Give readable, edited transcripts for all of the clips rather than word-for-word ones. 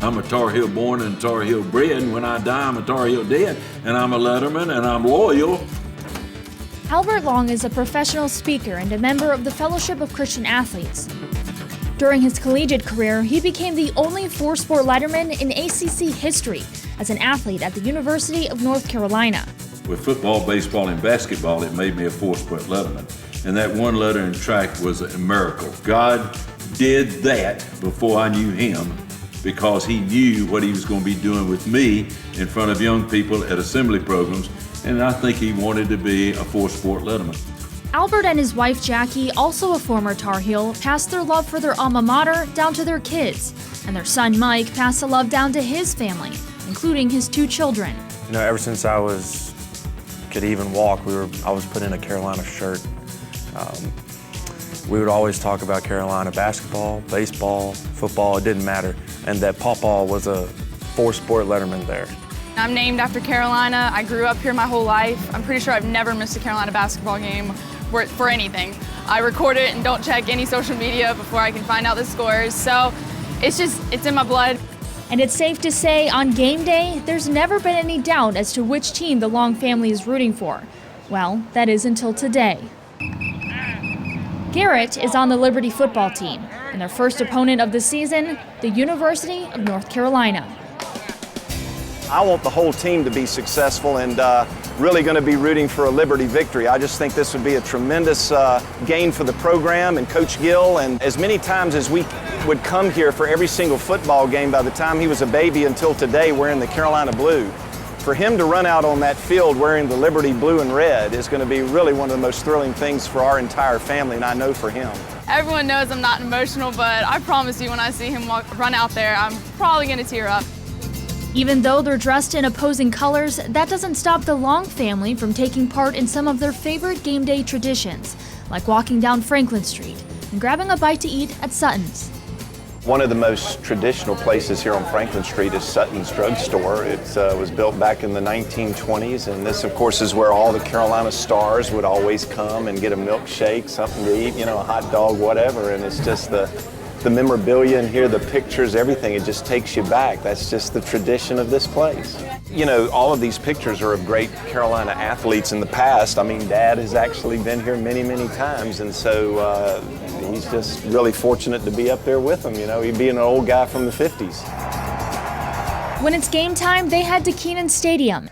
I'm a Tar Heel born and Tar Heel bred, and when I die, I'm a Tar Heel dead, and I'm a Letterman, and I'm loyal. Albert Long is a professional speaker and a member of the Fellowship of Christian Athletes. During his collegiate career, he became the only four-sport letterman in ACC history as an athlete at the University of North Carolina. With football, baseball, and basketball, it made me a four-sport letterman. And that one letter in track was a miracle. God did that before I knew him, because he knew what he was going to be doing with me in front of young people at assembly programs, and I think he wanted to be a four-sport letterman. Albert and his wife Jackie, also a former Tar Heel, passed their love for their alma mater down to their kids, and their son Mike passed the love down to his family, including his two children. You know, ever since I could even walk, I was put in a Carolina shirt. We would always talk about Carolina basketball, baseball, football, it didn't matter. And that Pawpaw was a four-sport letterman there. I'm named after Carolina. I grew up here my whole life. I'm pretty sure I've never missed a Carolina basketball game for anything. I record it and don't check any social media before I can find out the scores. So it's in my blood. And it's safe to say on game day, there's never been any doubt as to which team the Long family is rooting for. Well, that is until today. Garrett is on the Liberty football team, and their first opponent of the season, the University of North Carolina. I want the whole team to be successful and really going to be rooting for a Liberty victory. I just think this would be a tremendous gain for the program and Coach Gill. And as many times as we would come here for every single football game by the time he was a baby until today wearing the Carolina blue, for him to run out on that field wearing the Liberty blue and red is going to be really one of the most thrilling things for our entire family, and I know for him. Everyone knows I'm not emotional, but I promise you when I see him run out there, I'm probably going to tear up. Even though they're dressed in opposing colors, that doesn't stop the Long family from taking part in some of their favorite game day traditions, like walking down Franklin Street and grabbing a bite to eat at Sutton's. One of the most traditional places here on Franklin Street is Sutton's Drugstore. It was built back in the 1920s, and this, of course, is where all the Carolina stars would always come and get a milkshake, something to eat, you know, a hot dog, whatever, and it's just the memorabilia in here, the pictures, everything, it just takes you back. That's just the tradition of this place. You know, all of these pictures are of great Carolina athletes in the past. I mean, Dad has actually been here many, many times, and so he's just really fortunate to be up there with them. You know, he'd be an old guy from the 50s. When it's game time, they head to Kenan Stadium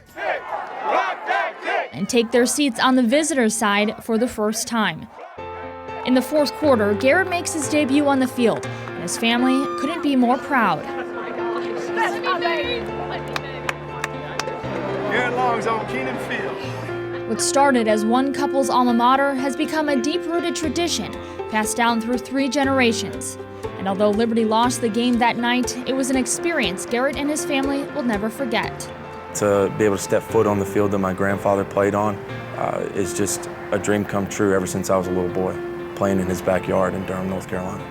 and take their seats on the visitor side for the first time. In the fourth quarter, Garrett makes his debut on the field, and his family couldn't be more proud. Garrett Long's on Kenan Field. What started as one couple's alma mater has become a deep-rooted tradition, passed down through 3 generations. And although Liberty lost the game that night, it was an experience Garrett and his family will never forget. To be able to step foot on the field that my grandfather played on is just a dream come true ever since I was a little boy, playing in his backyard in Durham, North Carolina.